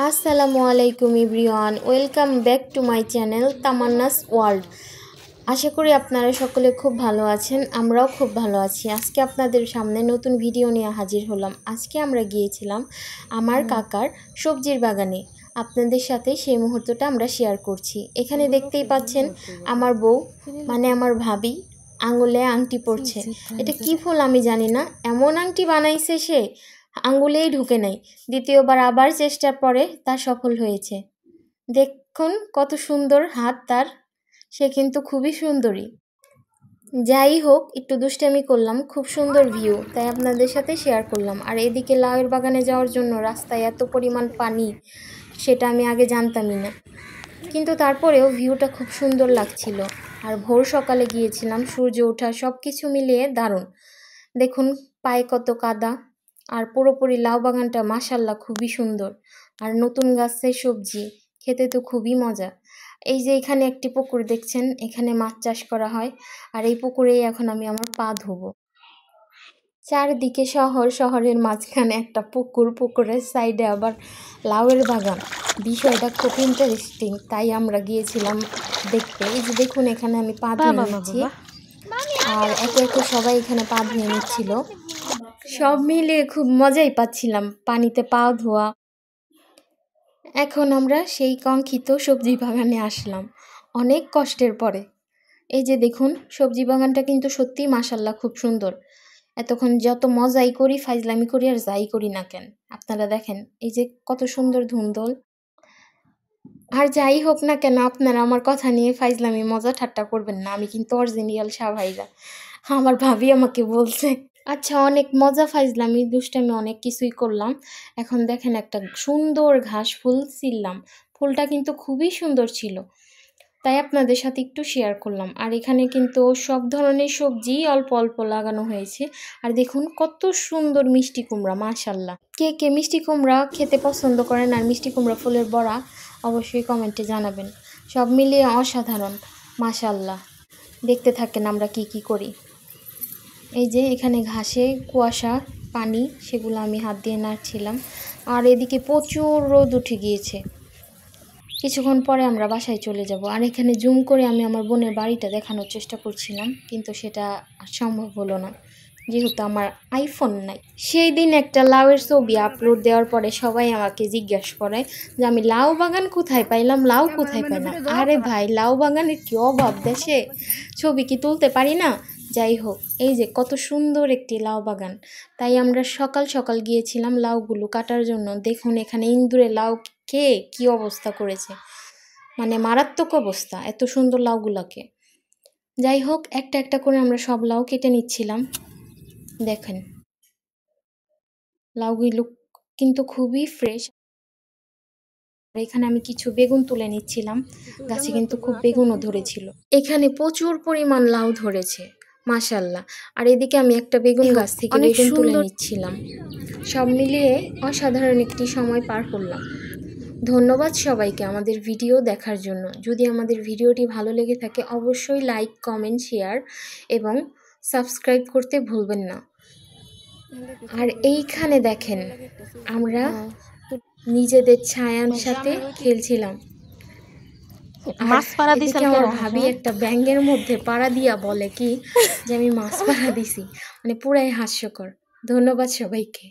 আসসালামু আলাইকুম everyone, welcome back to my channel Tamanna's world. আশা করি আপনারা সকলে খুব ভালো আছেন, আমরাও খুব ভালো আছি। আজকে আপনাদের সামনে নতুন ভিডিও নিয়ে হাজির হলাম। আজকে আমরা গিয়েছিলাম আমার কাকার সবজির বাগানে। আপনাদের সাথে সেই মুহূর্তটা আমরা শেয়ার করছি। এখানে দেখতেই পাচ্ছেন আমার বউ মানে আমার ভাবি আঙুলে আংটি পরছে। এটা কি ফুল আমি জানি না, এমন আংটি বানাইছে সে আঙ্গুলেই ঢুকে নাই। দ্বিতীয়বার আবার চেষ্টার পরে তা সফল হয়েছে। দেখুন কত সুন্দর হাত তার, সে কিন্তু খুবই সুন্দরী। যাই হোক, একটু দুষ্টামি করলাম, খুব সুন্দর ভিউ তাই আপনাদের সাথে শেয়ার করলাম। আর এদিকে লাউয়ের বাগানে যাওয়ার জন্য রাস্তায় এত পরিমাণ পানি, সেটা আমি আগে জানতামই না, কিন্তু তারপরেও ভিউটা খুব সুন্দর লাগছিল। আর ভোর সকালে গিয়েছিলাম, সূর্য ওঠা সব কিছু মিলিয়ে দারুণ। দেখুন পায়ে কত কাদা, আর পুরোপুরি লাউ বাগানটা মাশাল্লাহ খুবই সুন্দর। আর নতুন গাছের সবজি খেতে তো খুবই মজা। এই যে এখানে একটি পুকুর দেখছেন, এখানে মাছ চাষ করা হয়। আর এই পুকুরেই এখন আমি আমার পা ধোবো। চারদিকে শহর, শহরের মাঝখানে একটা পুকুর, পুকুরের সাইডে আবার লাউয়ের বাগান। বিষয়টা খুব ইন্টারেস্টিং, তাই আমরা গিয়েছিলাম দেখতে। এই যে দেখুন এখানে আমি পা ধুয়ে নিচ্ছি, আর একে একে সবাই এখানে পা ধুয়ে নিচ্ছিল। সব মিলিয়ে খুব মজাই পাচ্ছিলাম পানিতে পা ধোয়া। এখন আমরা সেই কাঙ্ক্ষিত সবজি বাগানে আসলাম অনেক কষ্টের পরে। এই যে দেখুন সবজি বাগানটা কিন্তু সত্যিই মাশাল্লাহ খুব সুন্দর। এতক্ষণ যত মজাই করি, ফাইজলামি করি আর যাই করি না কেন, আপনারা দেখেন এই যে কত সুন্দর ধুন্দল। আর যাই হোক না কেন, আপনারা আমার কথা নিয়ে ফাইজলামি মজা ঠাট্টা করবেন না, আমি কিন্তু অরিজিনাল সাভাইরা। আমার ভাবি আমাকে বলছে। আচ্ছা, অনেক মজা ফাইজলামি দুষ্টামি অনেক কিছুই করলাম। এখন দেখেন একটা সুন্দর ঘাস ফুল ছিললাম, ফুলটা কিন্তু খুবই সুন্দর ছিল, তাই আপনাদের সাথে একটু শেয়ার করলাম। আর এখানে কিন্তু সব ধরনের সবজি অল্প অল্প লাগানো হয়েছে। আর দেখুন কত সুন্দর মিষ্টি কুমড়া, মাশাল্লাহ। কে কে মিষ্টি কুমড়া খেতে পছন্দ করেন আর মিষ্টি কুমড়া ফুলের বড়া অবশ্যই কমেন্টে জানাবেন। সব মিলিয়ে অসাধারণ, মাশাল্লাহ। দেখতে থাকেন আমরা কি কি করি। এই যে এখানে ঘাসে কুয়াশা পানি, সেগুলো আমি হাত দিয়ে নাড়ছিলাম। আর এদিকে প্রচুর রোদ উঠে গিয়েছে, কিছুক্ষণ পরে আমরা বাসায় চলে যাব। আর এখানে জুম করে আমি আমার বোনের বাড়িটা দেখানোর চেষ্টা করছিলাম, কিন্তু সেটা সম্ভব হলো না যেহেতু আমার আইফোন নাই। সেই দিন একটা লাউয়ের ছবি আপলোড দেওয়ার পরে সবাই আমাকে জিজ্ঞাসা করে যে আমি লাউ বাগান কোথায় পাইলাম, লাউ কোথায় পাইলাম। আরে ভাই, লাউ বাগানের কি অভাব দেশে, ছবি কি তুলতে পারি না? যাই হোক, এই যে কত সুন্দর একটি লাউ বাগান, তাই আমরা সকাল সকাল গিয়েছিলাম লাউগুলো কাটার জন্য। দেখুন এখানে ইন্দুরে লাউ খেয়ে কি অবস্থা করেছে, মানে মারাত্মক অবস্থা এত সুন্দর লাউগুলোকে। যাই হোক, একটা একটা করে আমরা সব লাউ কেটে নিচ্ছিলাম। দেখেন লাউগুলো কিন্তু খুবই ফ্রেশ। এখানে আমি কিছু বেগুন তুলে নিচ্ছিলাম, গাছে কিন্তু খুব বেগুনও ধরেছিল। এখানে প্রচুর পরিমাণ লাউ ধরেছে মাশাল্লাহ। আর এদিকে আমি একটা বেগুন গাছ থেকে বেগুন তুলে নিচ্ছিলাম। সব মিলিয়ে অসাধারণ একটি সময় পার করলাম। ধন্যবাদ সবাইকে আমাদের ভিডিও দেখার জন্য। যদি আমাদের ভিডিওটি ভালো লেগে থাকে অবশ্যই লাইক, কমেন্ট, শেয়ার এবং সাবস্ক্রাইব করতে ভুলবেন না। আর এইখানে দেখেন আমরা নিজেদের ছায়ার সাথে খেলছিলাম। এদিকে আমার ভাবি একটা ব্যাঙের মধ্যে পাড়া দিয়া বলে কি যে আমি মাছ পাড়া দিছি, মানে পুরাই হাস্যকর। ধন্যবাদ সবাইকে।